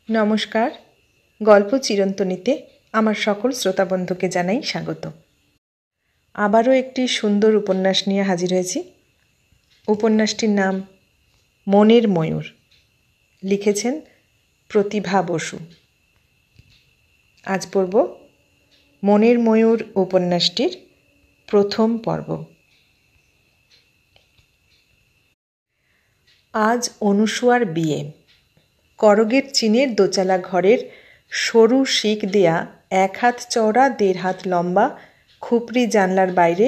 নমস্কার। গল্প চিরন্তনীতে আমার সকল শ্রোতা বন্ধুকে জানাই স্বাগত। আবারও একটি সুন্দর উপন্যাস নিয়ে হাজির হয়েছি। উপন্যাসটির নাম মনের ময়ূর। লিখেছেন প্রতিভা বসু। আজ পড়ব মনের ময়ূর উপন্যাসটির প্রথম পর্ব। আজ অনুসুয়ার বিয়ে। করগের চিনের দোচালা ঘরের সরু শিক দেয়া 1 হাত চওড়া 1.5 হাত লম্বা খুপড়ি জানলার বাইরে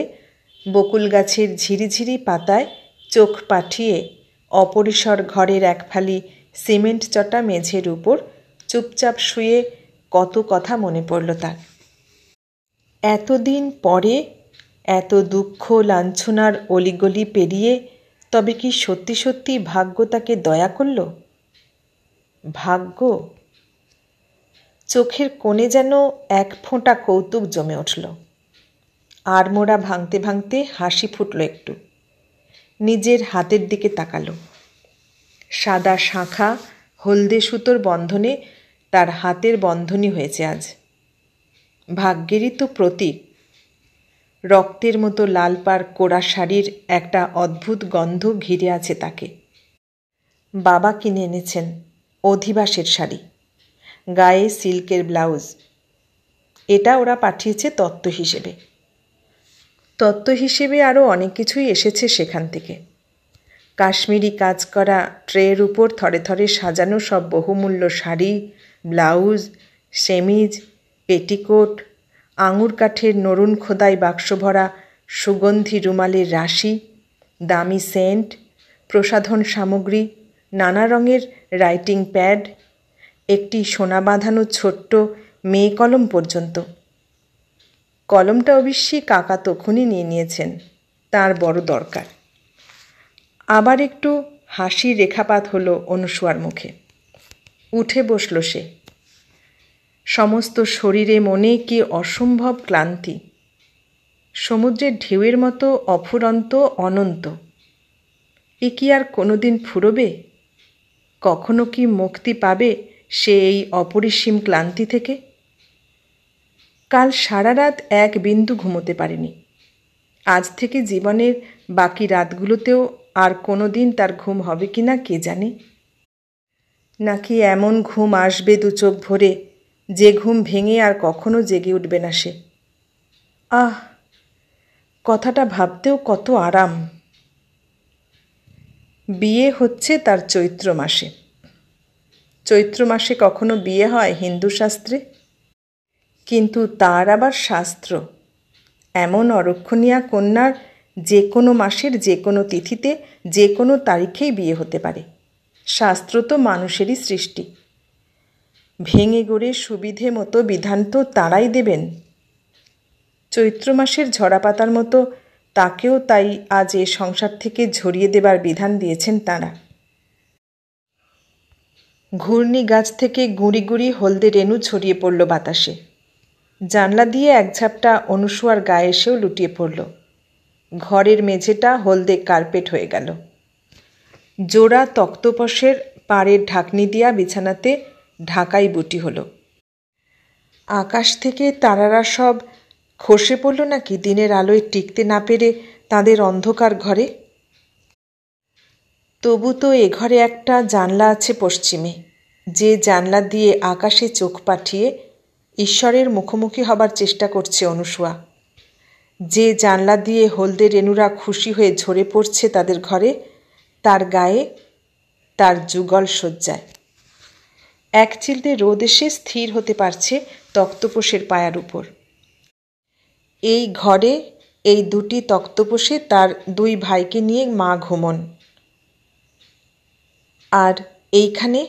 বকুল গাছের ঝিরিঝিরি পাতায় চোখ পাঠিয়ে অপরিসর ঘরের এক ফালি সিমেন্ট চটা মেঝের উপর চুপচাপ শুয়ে কত কথা মনে পড়ল তার। এতদিন পরে এত দুঃখ লাঞ্ছনার অলিগলি পেরিয়ে তবে কি সত্যি সত্যি ভাগ্য তাকে দয়া করল? ভাগ্য? চোখের কোণে যেন এক ফোঁটা কৌতুক জমে উঠল। আড়মোড়া ভাঙতে ভাঙতে হাসি ফুটল একটু। নিজের হাতের দিকে তাকালো। সাদা শাঁখা হলদে সুতোর বন্ধনে তার হাতের বন্ধনী হয়েছে আজ। ভাগ্যেরই তো প্রতীক। রক্তের মতো লাল পাড় কোড়া শাড়ির একটা অদ্ভুত গন্ধ ঘিরে আছে তাকে। বাবা কিনে এনেছেন অধিবাসের শাড়ি, গায়ে সিল্কের ব্লাউজ। এটা ওরা পাঠিয়েছে তত্ত্ব হিসেবে। তত্ত্ব হিসেবে আরও অনেক কিছুই এসেছে সেখান থেকে। কাশ্মীরি কাজ করা ট্রের উপর থরে থরে সাজানো সব বহুমূল্য শাড়ি, ব্লাউজ, সেমিজ, পেটিকোট, আঙুর কাঠের নরুন খোদাই বাক্স ভরা সুগন্ধি রুমালের রাশি, দামি সেন্ট, প্রসাধন সামগ্রী, নানা রঙের রাইটিং প্যাড, একটি সোনা বাঁধানো ছোট্ট মেয়ে কলম পর্যন্ত। কলমটা অবশ্যই কাকা তখনই নিয়ে নিয়েছেন, তার বড় দরকার। আবার একটু হাসির রেখাপাত হলো অনুসুয়ার মুখে। উঠে বসল সে। সমস্ত শরীরে মনে কি অসম্ভব ক্লান্তি। সমুদ্রের ঢেউয়ের মতো অফুরন্ত অনন্ত। এ কি আর কোনোদিন ফুরোবে? কখনো কি মুক্তি পাবে সে এই অপরিসীম ক্লান্তি থেকে? কাল সারা রাত এক বিন্দু ঘুমোতে পারেনি। আজ থেকে জীবনের বাকি রাতগুলোতেও আর কোনো দিন তার ঘুম হবে কি না কে জানে। নাকি এমন ঘুম আসবে দু চোখ ভরে যে ঘুম ভেঙে আর কখনো জেগে উঠবে না সে। আহ, কথাটা ভাবতেও কত আরাম। বিয়ে হচ্ছে তার চৈত্র মাসে। চৈত্র মাসে কখনো বিয়ে হয় হিন্দু শাস্ত্রে? কিন্তু তার আবার শাস্ত্র। এমন অরক্ষণীয়া কন্যার যে কোনো মাসের যে কোনো তিথিতে যে কোনো তারিখেই বিয়ে হতে পারে। শাস্ত্র তো মানুষেরই সৃষ্টি। ভেঙে গড়ে সুবিধে মতো বিধান তো তাঁরাই দেবেন। চৈত্র মাসের ঝরাপাতার মতো তাকেও তাই আজ এ সংসার থেকে ঝরিয়ে দেবার বিধান দিয়েছেন তাঁরা। ঘূর্ণি গাছ থেকে গুঁড়ি গুঁড়ি হলদে রেণু ছড়িয়ে পড়ল বাতাসে। জানলা দিয়ে এক ঝাপটা অনুসুয়ার গায়ে এসেও লুটিয়ে পড়ল। ঘরের মেঝেটা হলদে কার্পেট হয়ে গেল। জোড়া তক্তপোশের পাড়ের ঢাকনি দিয়া বিছানাতে ঢাকাই বুটি হলো। আকাশ থেকে তারারা সব খসে পড়ল নাকি দিনের আলোয় টিকতে না পেরে তাদের অন্ধকার ঘরে? তবু তো এ ঘরে একটা জানলা আছে পশ্চিমে, যে জানলা দিয়ে আকাশে চোখ পাঠিয়ে ঈশ্বরের মুখোমুখি হবার চেষ্টা করছে অনুসুয়া। যে জানলা দিয়ে হলদে রেণুরা খুশি হয়ে ঝরে পড়ছে তাদের ঘরে, তার গায়ে, তার যুগল শয্যায়। এক চিলতে রোদ এসে স্থির হতে পারছে তক্তপোশের পায়ার উপর। এই ঘরে এই দুটি তক্তপোশে তার 2 ভাইকে নিয়ে মা ঘুমন। আর এইখানে,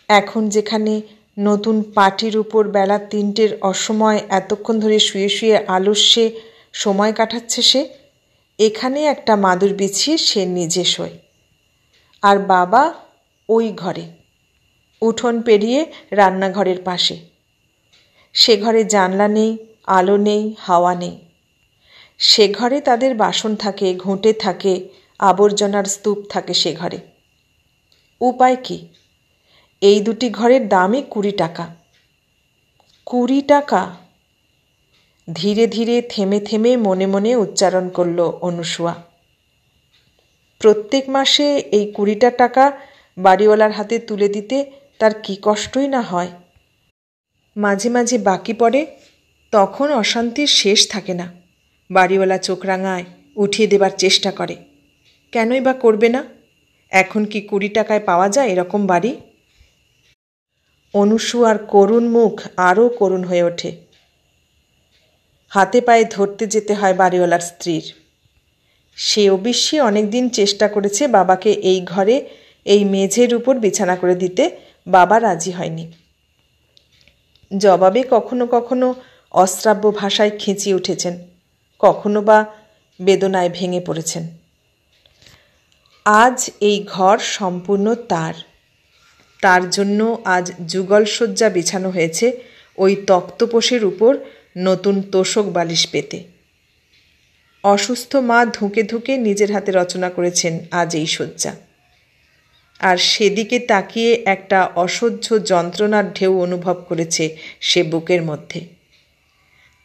এখন যেখানে নতুন পাটির উপর বেলা 3টের অসময় এতক্ষণ ধরে শুয়ে শুয়ে আলস্যে সময় কাটাচ্ছে সে, এখানে একটা মাদুর বিছিয়ে সে নিজে শোয়। আর বাবা ওই ঘরে, উঠোন পেরিয়ে রান্নাঘরের পাশে। সে ঘরে জানলা নেই, আলো নেই, হাওয়া নেই। সে ঘরে তাদের বাসন থাকে, ঘুঁটে থাকে, আবর্জনার স্তূপ থাকে সে ঘরে। উপায় কি? এই দুটি ঘরের দামই 20 টাকা। 20 টাকা? ধীরে ধীরে থেমে থেমে মনে মনে উচ্চারণ করল অনুসুয়া। প্রত্যেক মাসে এই 20টা টাকা বাড়িওয়ালার হাতে তুলে দিতে তার কি কষ্টই না হয়। মাঝে মাঝে বাকি পড়ে, তখন অশান্তির শেষ থাকে না। বাড়িওয়ালা চোখ রাঙায়, উঠিয়ে দেবার চেষ্টা করে। কেনই বা করবে না? এখন কি 20 টাকায় পাওয়া যায় এরকম বাড়ি? অনুসুয়ার করুণ মুখ আরও করুণ হয়ে ওঠে। হাতে পায়ে ধরতে যেতে হয় বাড়িওয়ালার স্ত্রীর। সে অবশ্যই অনেকদিন চেষ্টা করেছে বাবাকে এই ঘরে এই মেঝের উপর বিছানা করে দিতে, বাবা রাজি হয়নি। জবাবে কখনো কখনো অশ্রাব্য ভাষায় খেঁচিয়ে উঠেছেন, কখনো বা বেদনায় ভেঙে পড়েছেন। আজ এই ঘর সম্পূর্ণ তার জন্য আজ যুগলসজ্জা বিছানো হয়েছে ওই তক্তপোষের উপর নতুন তোষক বালিশ পেতে। অসুস্থ মা ধুঁকে ধুঁকে নিজের হাতে রচনা করেছেন আজ এই শয্যা। আর সেদিকে তাকিয়ে একটা অসহ্য যন্ত্রণার ঢেউ অনুভব করেছে সে বুকের মধ্যে।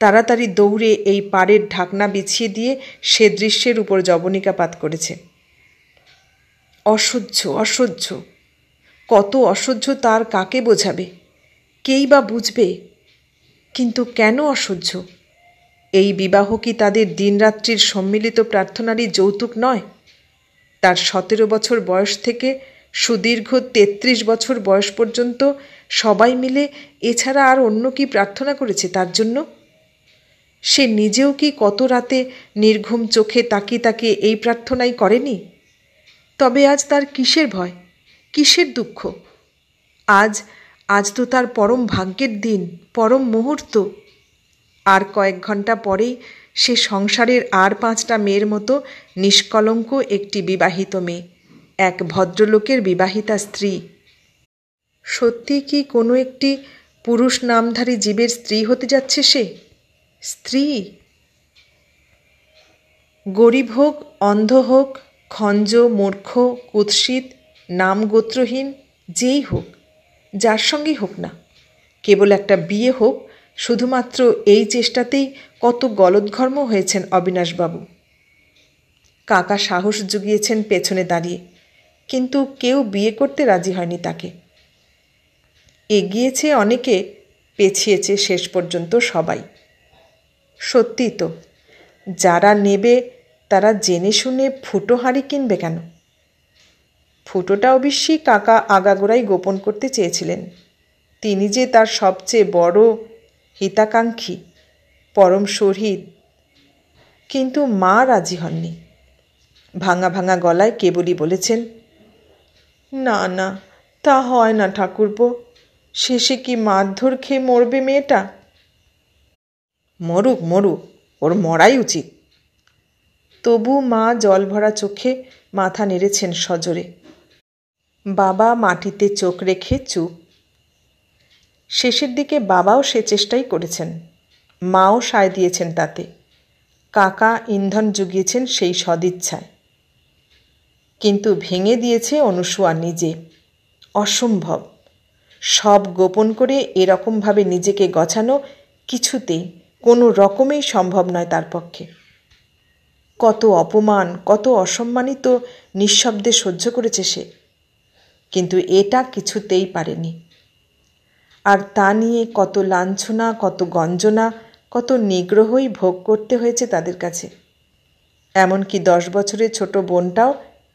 তাড়াতাড়ি দৌড়ে এই পাড়ের ঢাকনা বিছিয়ে দিয়ে সে দৃশ্যের উপর জবনিকাপাত করেছে। অসহ্য, অসহ্য, কত অসহ্য তার কাকে বোঝাবে? কেই বা বুঝবে? কিন্তু কেন অসহ্য? এই বিবাহ কি তাদের দিনরাত্রির সম্মিলিত প্রার্থনারই যৌতুক নয়? তার 17 বছর বয়স থেকে সুদীর্ঘ 33 বছর বয়স পর্যন্ত সবাই মিলে এছাড়া আর অন্য কি প্রার্থনা করেছে তার জন্য? সে নিজেও কি কত রাতে নির্ঘুম চোখে তাকিয়ে তাকিয়ে এই প্রার্থনাই করেনি? তবে আজ তার কিসের ভয়, কিসের দুঃখ? আজ তো তার পরম ভাগ্যের দিন, পরম মুহূর্ত। আর কয়েক ঘন্টা পরেই সে সংসারের আর 5টা মেয়ের মতো নিষ্কলঙ্ক একটি বিবাহিত মেয়ে, এক ভদ্রলোকের বিবাহিতা স্ত্রী। সত্যি কি কোনো একটি পুরুষ নামধারী জীবের স্ত্রী হতে যাচ্ছে সে? স্ত্রী? গরিব হোক, অন্ধ হোক, খঞ্জ, মূর্খ, কুৎসিত, নামগোত্রহীন, যেই হোক, যার সঙ্গেই হোক না, কেবল একটা বিয়ে হোক, শুধুমাত্র এই চেষ্টাতেই কত গলদঘর্ম হয়েছেন অবিনাশবাবু। কাকা সাহস জুগিয়েছেন পেছনে দাঁড়িয়ে, কিন্তু কেউ বিয়ে করতে রাজি হয়নি তাকে। এগিয়েছে অনেকে, পেছিয়েছে শেষ পর্যন্ত সবাই। সত্যি তো, যারা নেবে তারা জেনে শুনে ফুটো হাঁড়ি কিনবে কেন? ফুটোটা অবশ্যই কাকা আগাগোড়াই গোপন করতে চেয়েছিলেন। তিনি যে তার সবচেয়ে বড় হিতাকাঙ্ক্ষী, পরম শহীদ। কিন্তু মা রাজি হননি। ভাঙা ভাঙা গলায় কেবলই বলেছেন, না না, তা হয় না ঠাকুরপো, শেষে কি মারধর খেয়ে মরবে মেয়েটা? মরুক মরুক, ওর মরাই উচিত। তবু মা জল ভরা চোখে মাথা নেড়েছেন সজোরে। বাবা মাটিতে চোখ রেখে চুপ। শেষের দিকে বাবাও সে চেষ্টাই করেছেন, মাও সায় দিয়েছেন তাতে। কাকা ইন্ধন জুগিয়েছেন সেই সদিচ্ছায়। কিন্তু ভেঙে দিয়েছে অনুসুয়া নিজে। অসম্ভব। সব গোপন করে এরকমভাবে নিজেকে গছানো কিছুতেই, কোনো রকমেই সম্ভব নয় তার পক্ষে। কত অপমান, কত অসম্মানিত নিঃশব্দে সহ্য করেছে সে, কিন্তু এটা কিছুতেই পারেনি। আর তা নিয়ে কত লাঞ্ছনা, কত গঞ্জনা, কত নিগ্রহই ভোগ করতে হয়েছে তাদের কাছে। এমনকি 10 বছরের ছোট বোনটাও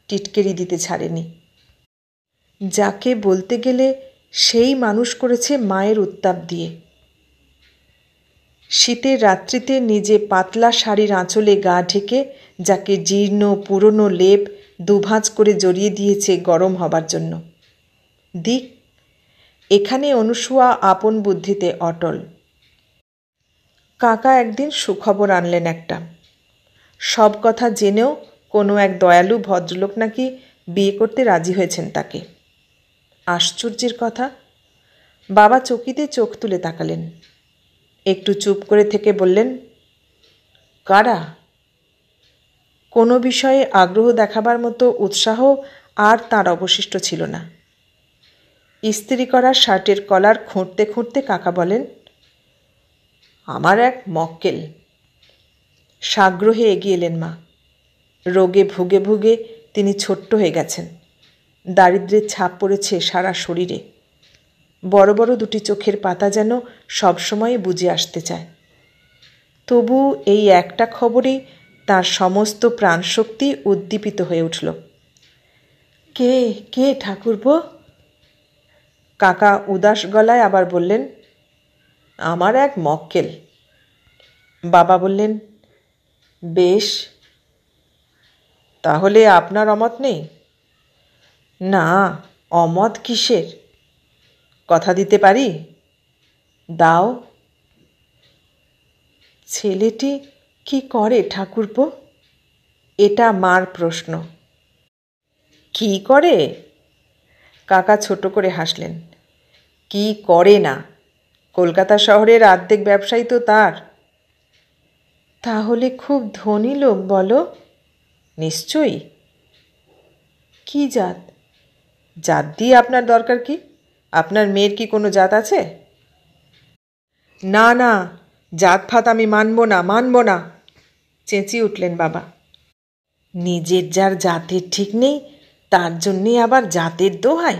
টিটকেরি দিতে ছাড়েনি, যাকে বলতে গেলে সেই মানুষ করেছে মায়ের উত্তাপ দিয়ে। শীতের রাত্রিতে নিজে পাতলা শাড়ির আঁচলে গা ঢেকে যাকে জীর্ণ পুরনো লেপ দুভাঁজ করে জড়িয়ে দিয়েছে গরম হবার জন্য। দিক, এখানে অনুসুয়া আপন বুদ্ধিতে অটল। কাকা একদিন সুখবর আনলেন একটা। সব কথা জেনেও কোনো এক দয়ালু ভদ্রলোক নাকি বিয়ে করতে রাজি হয়েছেন তাকে। আশ্চর্যের কথা। বাবা চকিতে চোখ তুলে তাকালেন, একটু চুপ করে থেকে বললেন, কারা? কোনো বিষয়ে আগ্রহ দেখাবার মতো উৎসাহ আর তার অবশিষ্ট ছিল না। ইস্ত্রি করা শার্টের কলার খুঁড়তে খুঁড়তে কাকা বলেন, আমার এক মক্কেল। সাগ্রহে এগিয়ে এলেন মা। রোগে ভুগে ভুগে তিনি ছোট্ট হয়ে গেছেন। দারিদ্র্যের ছাপ পড়েছে সারা শরীরে। বড় বড় দুটি চোখের পাতা যেন সবসময় বুঝে আসতে চায়। তবু এই একটা খবরেই তার সমস্ত প্রাণশক্তি উদ্দীপিত হয়ে উঠল। কে কে ঠাকুরপো? কাকা উদাস গলায় আবার বললেন, আমার এক মক্কেল। বাবা বললেন, বেশ, তাহলে আপনার অমত নেই? না, অমত কিসের? কথা দিতে পারি? দাও। ছেলেটি কি করে ঠাকুরপো? এটা মার প্রশ্ন। কি করে? কাকা ছোট করে হাসলেন। কি করে না? কলকাতা শহরের অর্ধেক ব্যবসায়ী তো তার। তাহলে খুব ধনী লোক বলো? নিশ্চয়ই। কি জাত? জাত দিয়ে আপনার দরকার কি? আপনার মেয়ের কি কোনো জাত আছে? না না, জাত ফাত আমি মানব না, মানব না, চেঁচিয়ে উঠলেন বাবা। নিজের যার জাতের ঠিক নেই তার জন্যে আবার জাতের দোহাই?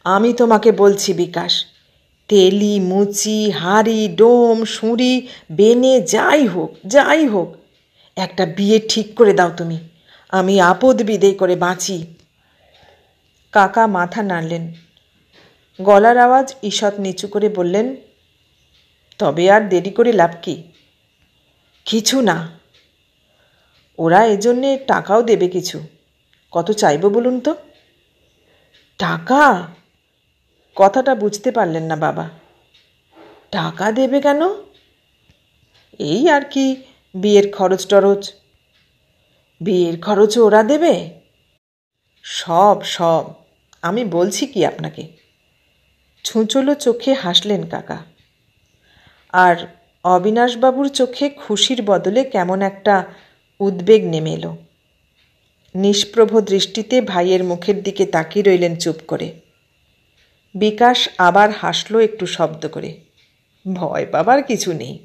আমি তোমাকে বলছি বিকাশ, তেলি মুচি হাড়ি ডোম সুঁড়ি বেনে যাই হোক, একটা বিয়ে ঠিক করে দাও তুমি, আমি আপদ বিদেয় করে বাঁচি। কাকা মাথা নাড়লেন। গলার আওয়াজ ঈষৎ নিচু করে বললেন, তবে আর দেরি করে লাভ কি? কিছু না। ওরা এজন্যে টাকাও দেবে কিছু। কত চাইব বলুন তো? টাকা? কথাটা বুঝতে পারলেন না বাবা। টাকা দেবে কেন? এই আর কি, বিয়ের খরচ টরচ। বিয়ের খরচও ওরা দেবে? সব সব। আমি বলছি কি আপনাকে। ছুঁচলো চোখে হাসলেন কাকা। আর অবিনাশবাবুর চোখে খুশির বদলে কেমন একটা উদ্বেগ নেমে এলো। নিষ্প্রভ দৃষ্টিতে ভাইয়ের মুখের দিকে তাকিয়ে রইলেন চুপ করে। বিকাশ আবার হাসলো একটু শব্দ করে। ভয় পাবার কিছু নেই।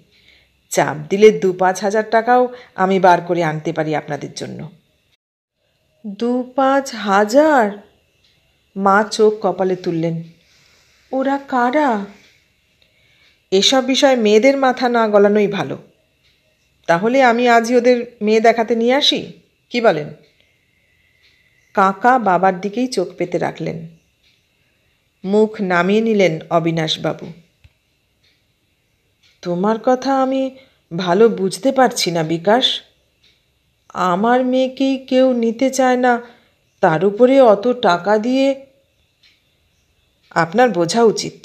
চাপ দিলে 2-5 হাজার টাকাও আমি বার করে আনতে পারি আপনাদের জন্য। 2-5 হাজার? মা চোখ কপালে তুললেন। ওরা কারা? এসব বিষয়ে মেয়েদের মাথা না গলানোই ভালো। তাহলে আমি আজই ওদের মেয়ে দেখাতে নিয়ে আসি, কি বলেন? কাকা বাবার দিকেই চোখ পেতে রাখলেন। মুখ নামিয়ে নিলেন অবিনাশবাবু। তোমার কথা আমি ভালো বুঝতে পারছি না বিকাশ। আমার মেয়েকেই কেউ নিতে চায় না, তার উপরে অত টাকা দিয়ে। আপনার বোঝা উচিত।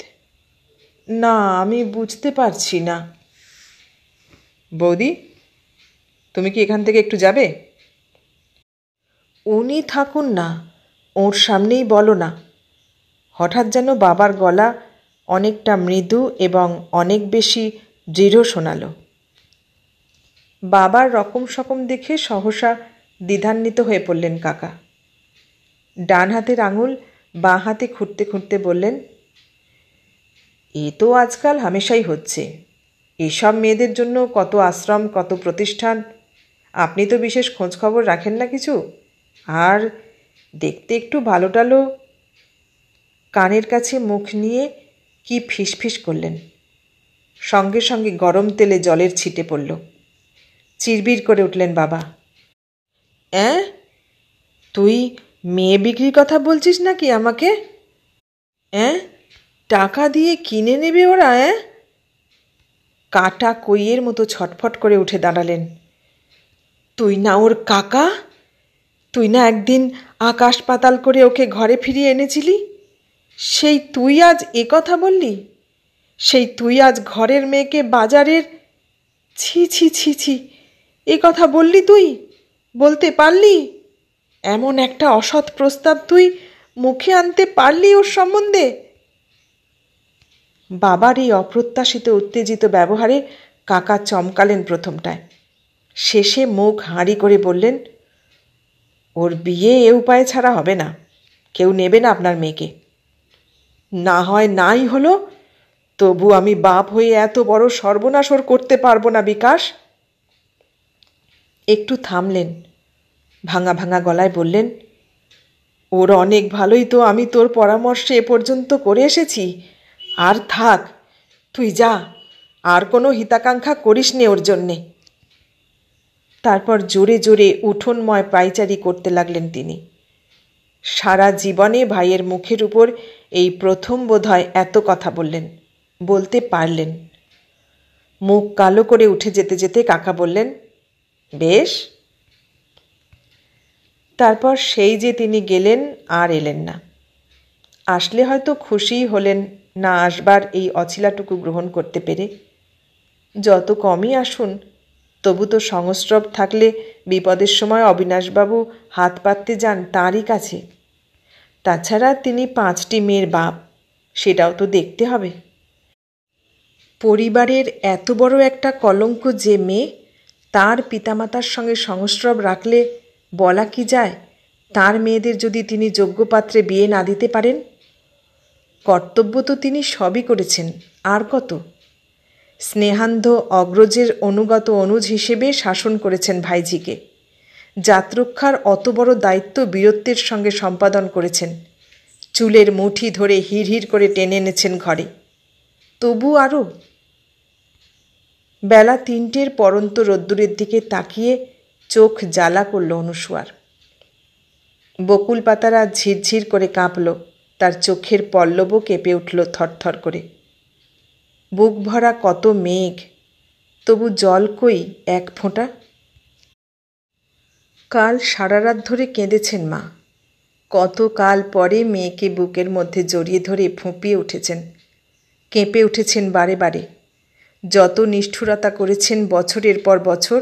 না, আমি বুঝতে পারছি না। বৌদি, তুমি কি এখান থেকে একটু যাবে? উনি থাকুন না, ওর সামনেই বলো না। হঠাৎ যেন বাবার গলা অনেকটা মৃদু এবং অনেক বেশি দৃঢ় শোনালো। বাবার রকম সকম দেখে সহসা দ্বিধান্বিত হয়ে পড়লেন কাকা। ডান হাতের আঙুল বাঁ হাতে খুঁড়তে খুঁড়তে বললেন, এ তো আজকাল হামেশাই হচ্ছে। এসব মেয়েদের জন্য কত আশ্রম, কত প্রতিষ্ঠান। আপনি তো বিশেষ খোঁজখবর রাখেন না কিছু। আর দেখতে একটু ভালো টালো। কানের কাছে মুখ নিয়ে কি ফিসফিস করলেন। সঙ্গে সঙ্গে গরম তেলে জলের ছিটে পড়ল। চিরবির করে উঠলেন বাবা। তুই মেয়ে বিক্রির কথা বলছিস নাকি আমাকে? টাকা দিয়ে কিনে নেবে ওরা? কাটা কইয়ের মতো ছটফট করে উঠে দাঁড়ালেন। তুই না ওর কাকা? তুই না একদিন আকাশ পাতাল করে ওকে ঘরে ফিরিয়ে এনেছিলি? সেই তুই আজ এ কথা বললি? সেই তুই আজ ঘরের মেয়েকে বাজারের? ছি ছি ছি ছি, এ কথা বললি তুই? বলতে পারলি? এমন একটা অসৎ প্রস্তাব তুই মুখে আনতে পারলি ওর সম্বন্ধে? বাবার এই অপ্রত্যাশিত উত্তেজিত ব্যবহারে কাকা চমকালেন প্রথমটায়। শেষে মুখ হাঁড়ি করে বললেন, ওর বিয়ে এ উপায়ে ছাড়া হবে না। কেউ নেবে না আপনার মেয়েকে। না হয় নাই হলো, তবু আমি বাপ হয়ে এত বড় সর্বনাশ ওর করতে পারবো না বিকাশ। একটু থামলেন, ভাঙা ভাঙা গলায় বললেন, ওর অনেক ভালোই তো আমি তোর পরামর্শে এ পর্যন্ত করে এসেছি। আর থাক, তুই যা, আর কোনো হিতাকাঙ্ক্ষা করিস নে ওর জন্যে। তারপর জোরে জোরে উঠোনময় পায়চারি করতে লাগলেন তিনি। সারা জীবনে ভাইয়ের মুখের উপর এই প্রথম বোধহয় এত কথা বললেন, বলতে পারলেন। মুখ কালো করে উঠে যেতে যেতে কাকা বললেন, বেশ। তারপর সেই যে তিনি গেলেন আর এলেন না। আসলে হয়তো খুশিই হলেন না আসবার এই অছিলাটুকু গ্রহণ করতে পেরে। যত কমই আসুন, তবু তো সংস্রব থাকলে বিপদের সময় অবিনাশবাবু হাত পাততে যান তাঁরই কাছে। তাছাড়া তিনি 5টি মেয়ের বাপ, সেটাও তো দেখতে হবে। পরিবারের এত বড় একটা কলঙ্ক যে মেয়ে, তার পিতামাতার সঙ্গে সংস্রব রাখলে বলা কি যায় তার মেয়েদের যদি তিনি যোগ্য পাত্রে বিয়ে না দিতে পারেন? কর্তব্য তো তিনি সবই করেছেন, আর কত। স্নেহান্ধ অগ্রজের অনুগত অনুজ হিসেবে শাসন করেছেন ভাইঝিকে। জাতরক্ষার অত বড় দায়িত্ব বীরত্বের সঙ্গে সম্পাদন করেছেন। চুলের মুঠি ধরে হিড়হিড় করে টেনে এনেছেন ঘরে। তবু আরও। বেলা 3টের পরন্ত রোদ্দুরের দিকে তাকিয়ে চোখ জ্বালা করল অনুসুয়ার। বকুল পাতারা ঝিরঝির করে কাঁপল, তার চোখের পল্লবও কেঁপে উঠল থরথর করে। বুক ভরা কত মেঘ, তবু জল কই এক ফোঁটা। কাল সারা রাত ধরে কেঁদেছেন মা। কত কাল পরে মেয়েকে বুকের মধ্যে জড়িয়ে ধরে ফুঁপিয়ে উঠেছেন, কেঁপে উঠেছেন বারে বারে। যত নিষ্ঠুরতা করেছেন বছরের পর বছর,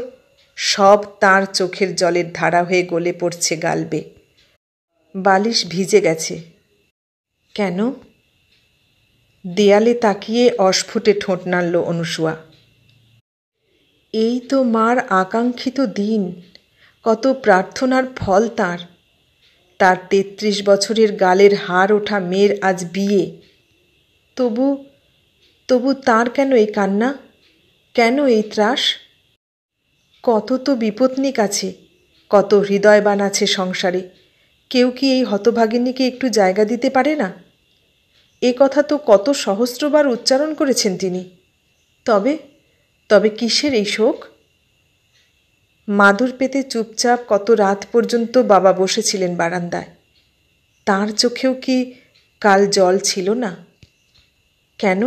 সব তার চোখের জলের ধারা হয়ে গলে পড়ছে গালবে। বালিশ ভিজে গেছে। কেন? দেয়ালে তাকিয়ে অস্ফুটে ঠোঁট নাড়ল অনুসুয়া। এই তো মার আকাঙ্ক্ষিত দিন, কত প্রার্থনার ফল তার। তার 33 বছরের গালের হাড় ওঠা মেয়ের আজ বিয়ে। তবু তবু তার কেন এই কান্না, কেন এই ত্রাস? কত তো বিপত্নিক আছে, কত হৃদয়বান আছে সংসারে। কেউ কি এই হতভাগিনীকে একটু জায়গা দিতে পারে না? এ কথা তো কত সহস্রবার উচ্চারণ করেছেন তিনি। তবে তবে কিসের এই শোক? মাদুর পেতে চুপচাপ কত রাত পর্যন্ত বাবা বসেছিলেন বারান্দায়। তার চোখেও কি কাল জল ছিল না? কেন?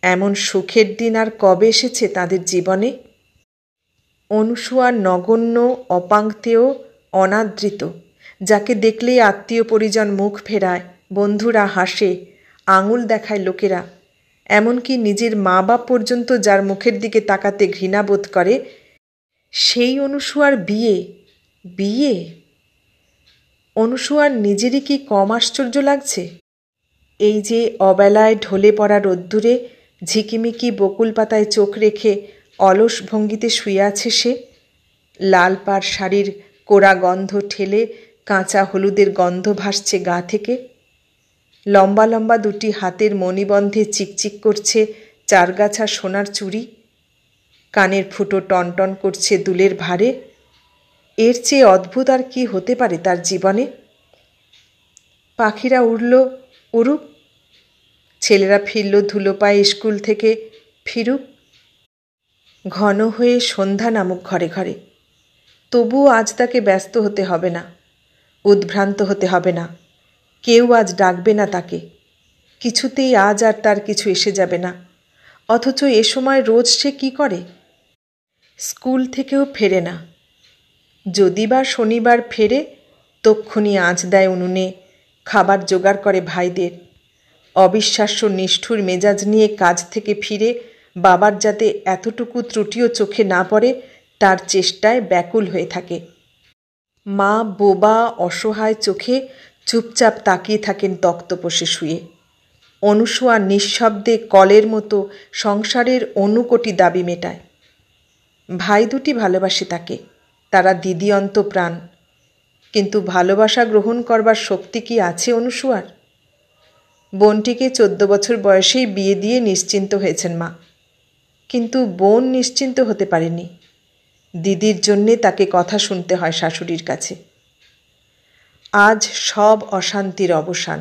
এমন সুখের দিন আর কবে এসেছে তাদের জীবনে? অনুসুয়া নগণ্য, অপাঙ্ক্তেয়, অনাদৃত, যাকে দেখলেই আত্মীয় পরিজন মুখ ফেরায়, বন্ধুরা হাসে, আঙুল দেখায় লোকেরা, এমনকি নিজের মা বাপ পর্যন্ত যার মুখের দিকে তাকাতে ঘৃণা বোধ করে, সেই অনুসুয়ার বিয়ে। বিয়ে? অনুসুয়ার নিজেরই কি কম আশ্চর্য লাগছে? এই যে অবেলায় ঢলে পড়া রোদ্দুরে ঝিকিমিকি বকুল পাতায় চোখ রেখে অলস ভঙ্গিতে শুয়ে আছে সে, লাল পাড় শাড়ির কোড়া গন্ধ ঠেলে কাঁচা হলুদের গন্ধ ভাসছে গা থেকে। লম্বা লম্বা দুটি হাতের মণিবন্ধে চিকচিক করছে চারগাছা সোনার চুড়ি, কানের ফুটো টনটন করছে দুলের ভারে। এর চেয়ে অদ্ভুত আর কি হতে পারে তার জীবনে? পাখিরা উড়ল, উড়ুক। ছেলেরা ফিরল ধুলো পায়ে স্কুল থেকে, ফিরুক। ঘন হয়ে সন্ধ্যা নামুক ঘরে ঘরে। তবুও আজ তাকে ব্যস্ত হতে হবে না, উদ্ভ্রান্ত হতে হবে না। কেউ আজ ডাকবে না তাকে। কিছুতেই আজ আর তার কিছু এসে যাবে না। অথচ এ সময় রোজ সে কি করে? স্কুল থেকেও ফেরে না। যদি বা শনিবার ফেরে, তক্ষুনি আঁচ দেয় উনুনে, খাবার জোগাড় করে ভাইদের। অবিশ্বাস্য নিষ্ঠুর মেজাজ নিয়ে কাজ থেকে ফিরে বাবার যাতে এতটুকু ত্রুটিও চোখে না পড়ে তার চেষ্টায় ব্যাকুল হয়ে থাকে। মা বোবা অসহায় চোখে চুপচাপ তাকিয়ে থাকেন তক্তপোষে শুয়ে। অনুসুয়া নিঃশব্দে কলের মতো সংসারের অনুকোটি দাবি মেটায়। ভাই দুটি ভালোবাসে তাকে, তারা দিদি অন্ত প্রাণ। কিন্তু ভালোবাসা গ্রহণ করবার শক্তি কি আছে অনুসুয়ার? বোনটিকে 14 বছর বয়সেই বিয়ে দিয়ে নিশ্চিন্ত হয়েছেন মা। কিন্তু বোন নিশ্চিন্ত হতে পারেনি। দিদির জন্যে তাকে কথা শুনতে হয় শাশুড়ির কাছে। আজ সব অশান্তির অবসান,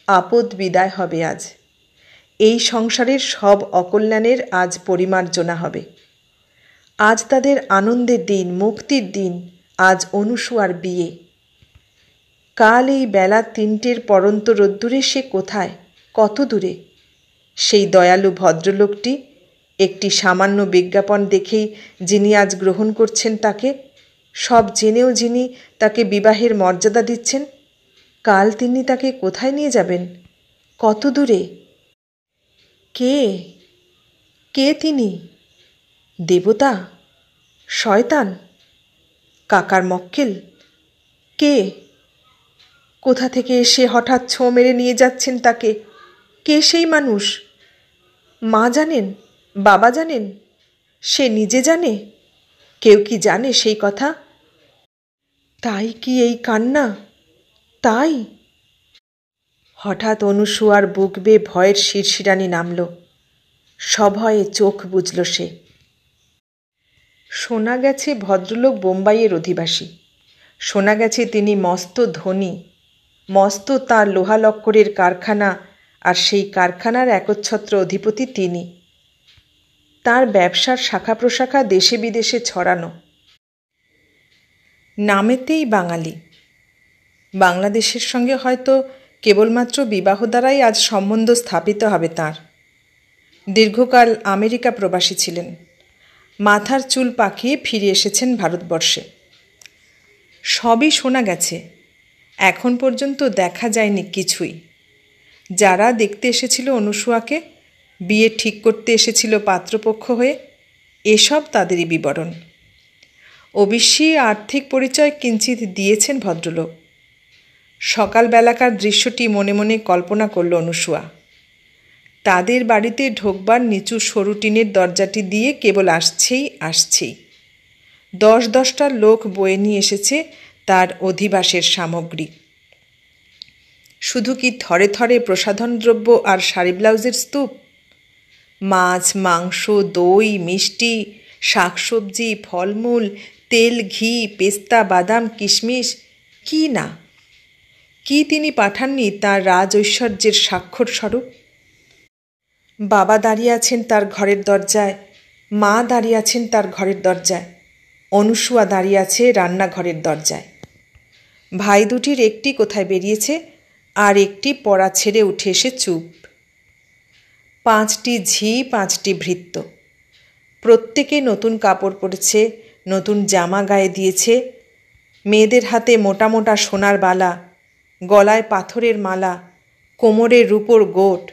আপদ বিদায় হবে আজ। এই সংসারের সব অকল্যাণের আজ পরিমার্জনা হবে। আজ তাদের আনন্দের দিন, মুক্তির দিন। আজ অনুসূয়ার বিয়ে। কাল এই বেলা 3টের পরন্ত রোদ্দুরে সে কোথায়, কত দূরে? সেই দয়ালু ভদ্রলোকটি একটি সামান্য বিজ্ঞাপন দেখেই যিনি আজ গ্রহণ করছেন তাকে, সব জেনেও যিনি তাকে বিবাহের মর্যাদা দিচ্ছেন, কাল তিনি তাকে কোথায় নিয়ে যাবেন, কত দূরে? কে কে তিনি? দেবতা? শয়তান? কাকার মক্কেল? কে? কোথা থেকে এসে হঠাৎ ছোঁ মেরে নিয়ে যাচ্ছেন তাকে? কে সেই মানুষ? মা জানেন? বাবা জানেন? সে নিজে জানে? কেউ কি জানে সেই কথা? তাই কি এই কান্না? তাই? হঠাৎ অনুসূয়ার বুক বেয়ে ভয়ের শিরশিরানি নামল। সভয়ে চোখ বুজল সে। শোনা গেছে ভদ্রলোক বোম্বাইয়ের অধিবাসী। শোনা গেছে তিনি মস্ত ধনী, মস্ত তাঁর লোহালক্করের কারখানা, আর সেই কারখানার একচ্ছত্র অধিপতি তিনি। তার ব্যবসার শাখা প্রশাখা দেশে বিদেশে ছড়ানো। নামেতেই বাঙালি। বাংলাদেশের সঙ্গে হয়তো কেবলমাত্র বিবাহ দ্বারাই আজ সম্বন্ধ স্থাপিত হবে তাঁর। দীর্ঘকাল আমেরিকা প্রবাসী ছিলেন। মাথার চুল পাকিয়ে ফিরে এসেছেন ভারতবর্ষে। সবই শোনা গেছে, এখন পর্যন্ত দেখা যায়নি কিছুই। যারা দেখতে এসেছিল অনুসূয়াকে, বিয়ে ঠিক করতে এসেছিল পাত্রপক্ষ হয়ে, এসব তাদেরই বিবরণ। অবশ্যই আর্থিক পরিচয় কিঞ্চিত দিয়েছেন ভদ্রলোক। সকালবেলাকার দৃশ্যটি মনে মনে কল্পনা করল অনুসূয়া। তাদের বাড়িতে ঢোকবার নিচু সরু টিনের দরজাটি দিয়ে কেবল আসছেই 10-10টা লোক বয়ে নিয়ে এসেছে তার অধিবাসের সামগ্রী। শুধু কি থরে থরে প্রসাধন দ্রব্য আর শাড়ি ব্লাউজের স্তূপ? মাছ, মাংস, দই, মিষ্টি, শাকসবজি, ফলমূল, তেল, ঘি, পেস্তা, বাদাম, কিশমিশ, কি না! কি তিনি পাঠাননি তাঁর রাজ ঐশ্বর্যের স্বাক্ষর স্বরূপ? বাবা দাঁড়িয়ে আছেন তার ঘরের দরজায়, মা দাঁড়িয়ে আছেন তার ঘরের দরজায়, অনুসূয়া দাঁড়িয়ে আছে রান্নাঘরের দরজায়। ভাই দুটির একটি কোথায় বেরিয়েছে, আর একটি পড়া ছেড়ে উঠে এসে চুপ। 5টি ঝি, 5টি ভৃত্য। প্রত্যেকে নতুন কাপড় পরেছে, নতুন জামা গায়ে দিয়েছে। মেয়েদের হাতে মোটা মোটা সোনার বালা, গলায় পাথরের মালা, কোমরের রূপোর গোট,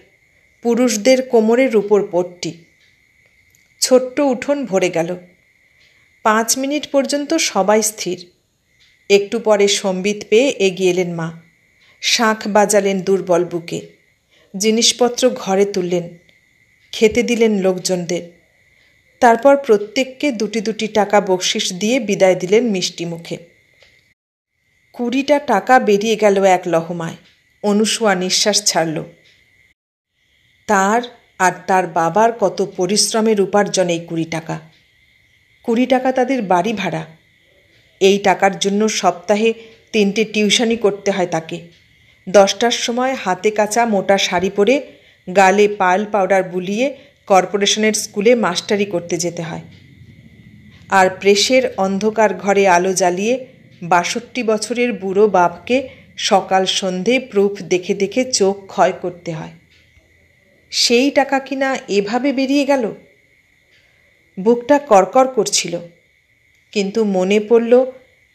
পুরুষদের কোমরের রূপোর পট্টি। ছোট্ট উঠোন ভরে গেল। 5 মিনিট পর্যন্ত সবাই স্থির। একটু পরে সম্বিত পেয়ে এগিয়ে এলেন মা। শাঁখ বাজালেন দুর্বল বুকে। জিনিসপত্র ঘরে তুললেন, খেতে দিলেন লোকজনদের। তারপর প্রত্যেককে 2-2 টাকা বকশিস দিয়ে বিদায় দিলেন মিষ্টি মুখে। 20টা টাকা বেরিয়ে গেল এক লহমায়। অনুসূয়া নিঃশ্বাস ছাড়ল। তার আর তার বাবার কত পরিশ্রমের উপার্জন এই 20 টাকা। 20 টাকা তাদের বাড়ি ভাড়া। এই টাকার জন্য সপ্তাহে 3টে টিউশনি করতে হয় তাকে। 10টার সময় হাতে কাচা মোটা শাড়ি পরে, গালে পার্ল পাউডার বুলিয়ে কর্পোরেশনের স্কুলে মাস্টারি করতে যেতে হয়। আর প্রেসের অন্ধকার ঘরে আলো জ্বালিয়ে 62 বছরের বুড়ো বাপকে সকাল সন্ধে প্রুফ দেখে দেখে চোখ ক্ষয় করতে হয়। সেই টাকা কিনা এভাবে বেরিয়ে গেল। বুকটা করকর করছিল, কিন্তু মনে পড়ল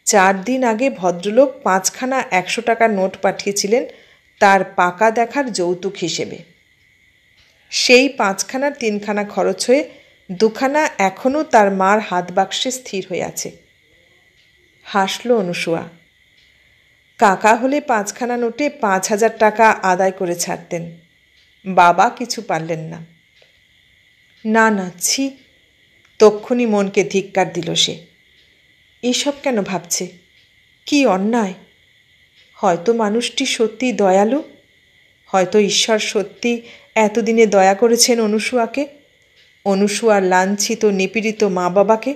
4 দিন আগে ভদ্রলোক 5খানা 100 টাকার নোট পাঠিয়েছিলেন তার পাকা দেখার যৌতুক হিসেবে। সেই 5খানার 3খানা খরচ হয়ে 2খানা এখনও তার মার হাত বাক্সে স্থির হয়ে আছে। হাসল অনুসূয়া। কাকা হলে 5খানা নোটে 5,000 টাকা আদায় করে ছাড়তেন। বাবা কিছু পারলেন না। না না, ছি! তক্ষুনি মনকে ধিক্কার দিল সে। এসব কেন ভাবছে? কি অন্যায়! হয়তো মানুষটি সত্যি দয়ালু, হয়তো ঈশ্বর সত্যি এতদিনে দয়া করেছেন অনুসুয়াকে, অনুসুয়ার লাঞ্ছিত নিপীড়িত মা বাবাকে।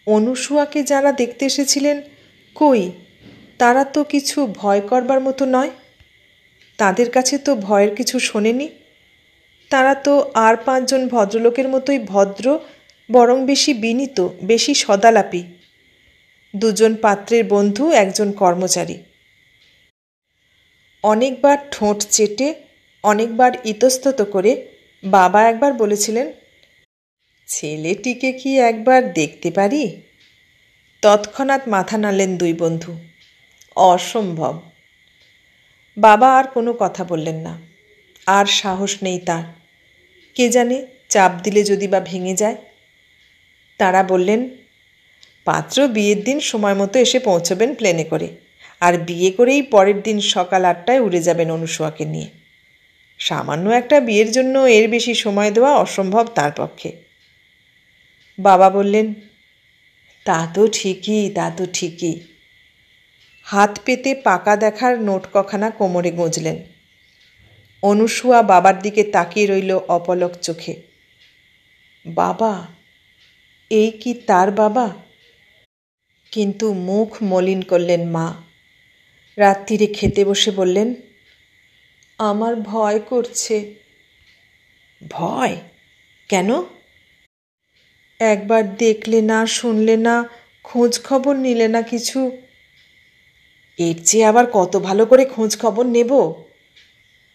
অনুসুয়াকে যারা দেখতে এসেছিলেন, কই তারা তো কিছু ভয় করবার মতো নয়। তাদের কাছে তো ভয়ের কিছু শোনেনি। তারা তো আর 5 জন ভদ্রলোকের মতোই ভদ্র, বরং বেশি বিনীত, বেশি সদালাপী। 2 জন পাত্রের বন্ধু, 1 জন কর্মচারী। অনেকবার ঠোঁট চেটে, অনেকবার ইতস্তত করে বাবা একবার বলেছিলেন, ছেলেটিকে কি একবার দেখতে পারি? তৎক্ষণাৎ মাথা নাড়লেন 2 বন্ধু, অসম্ভব। বাবা আর কোনো কথা বললেন না। আর সাহস নেই তার। কে জানে, চাপ দিলে যদি বা ভেঙে যায়। তারা বললেন, পাত্র বিয়ের দিন সময় মতো এসে পৌঁছবেন প্লেনে করে, আর বিয়ে করেই পরের দিন সকাল 8টায় উড়ে যাবেন অনুসুয়াকে নিয়ে। সামান্য একটা বিয়ের জন্য এর বেশি সময় দেওয়া অসম্ভব তার পক্ষে। বাবা বললেন, তা তো ঠিকই, তা তো ঠিকই। হাত পেতে পাকা দেখার নোট কখানা কোমরে গুঁজলেন। অনুসুয়া বাবার দিকে তাকিয়ে রইল অপলক চোখে। বাবা, এই কি তার বাবা? কিন্তু মুখ মলিন করলেন মা। রাত্রিরে খেতে বসে বললেন, আমার ভয় করছে। ভয় কেন? একবার দেখলে না, শুনলে না, খোঁজ খবর নিলে না কিছু। এর চেয়ে আবার কত ভালো করে খোঁজ খবর নেব?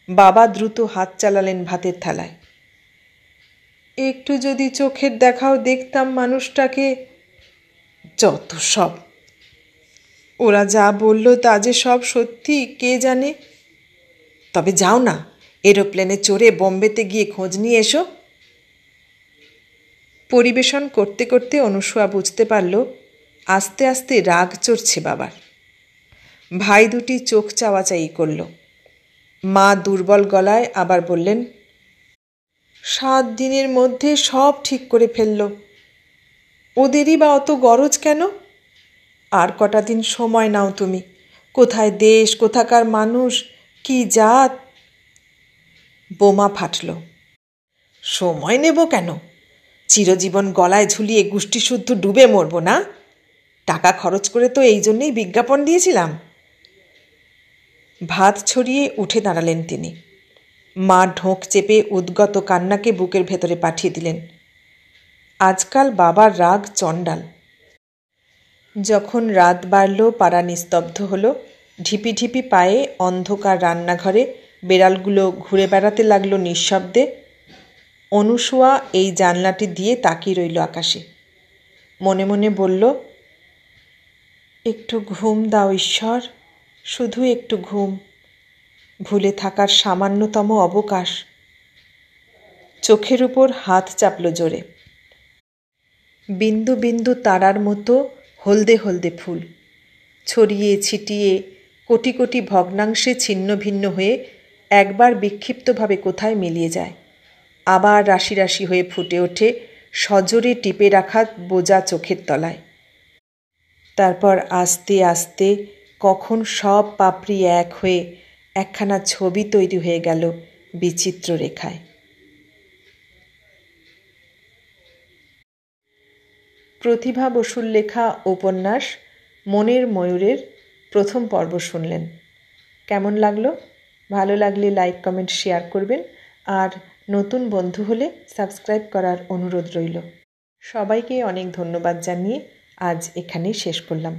বাবা দ্রুত হাত চালালেন ভাতের থালায়। একটু যদি চোখের দেখাও দেখতাম মানুষটাকে। যত সব। ওরা যা বলল তা যে সব সত্যি কে জানে। তবে যাও না, এরোপ্লেনে চড়ে বোম্বেতে গিয়ে খোঁজ নিয়ে এসো। পরিবেশন করতে করতে অনুসুয়া বুঝতে পারল আস্তে আস্তে রাগ চড়ছে বাবার। ভাই দুটি চোখ চাওয়াচাই করল। মা দুর্বল গলায় আবার বললেন, 7 দিনের মধ্যে সব ঠিক করে ফেলল। ওদেরই বা অত গরজ কেন? আর কটা দিন সময় নাও তুমি। কোথায় দেশ, কোথাকার মানুষ, কি জাত। বোমা ফাটল। সময় নেব কেন? চিরজীবন গলায় ঝুলিয়ে গোষ্ঠীশুদ্ধ ডুবে মরব না? টাকা খরচ করে তো এই জন্যেই বিজ্ঞাপন দিয়েছিলাম। ভাত ছড়িয়ে উঠে দাঁড়ালেন তিনি। মা ঢোক চেপে উদ্গত কান্নাকে বুকের ভেতরে পাঠিয়ে দিলেন। আজকাল বাবার রাগ চণ্ডাল। যখন রাত বাড়ল, পাড়া নিস্তব্ধ হলো। ঢিপি ঢিপি পায়ে অন্ধকার রান্নাঘরে বেড়ালগুলো ঘুরে বেড়াতে লাগলো নিঃশব্দে। অনুসুয়া এই জানলাটি দিয়ে তাকিয়ে রইল আকাশে। মনে মনে বলল, একটু ঘুম দাও ঈশ্বর, শুধু একটু ঘুম, ভুলে থাকার সামান্যতম অবকাশ। চোখের উপর হাত চাপল জোরে। বিন্দু বিন্দু তারার মতো হলদে হলদে ফুল ছড়িয়ে ছিটিয়ে কোটি কোটি ভগ্নাংশে ছিন্ন ভিন্ন হয়ে একবার বিক্ষিপ্তভাবে কোথায় মিলিয়ে যায়, আবার রাশি রাশি হয়ে ফুটে ওঠে সজোরে টিপে রাখা বোঝা চোখের তলায়। তারপর আস্তে আস্তে কখন সব পাপড়ি এক হয়ে একখানা ছবি তৈরি হয়ে গেল বিচিত্র রেখায়। প্রতিভা বসুর লেখা উপন্যাস মনের ময়ূরের প্রথম পর্ব শুনলেন। কেমন লাগলো? ভালো লাগলে লাইক, কমেন্ট, শেয়ার করবেন। আর নতুন বন্ধু হলে সাবস্ক্রাইব করার অনুরোধ রইল। সবাইকে অনেক ধন্যবাদ জানিয়ে আজ এখানেই শেষ করলাম।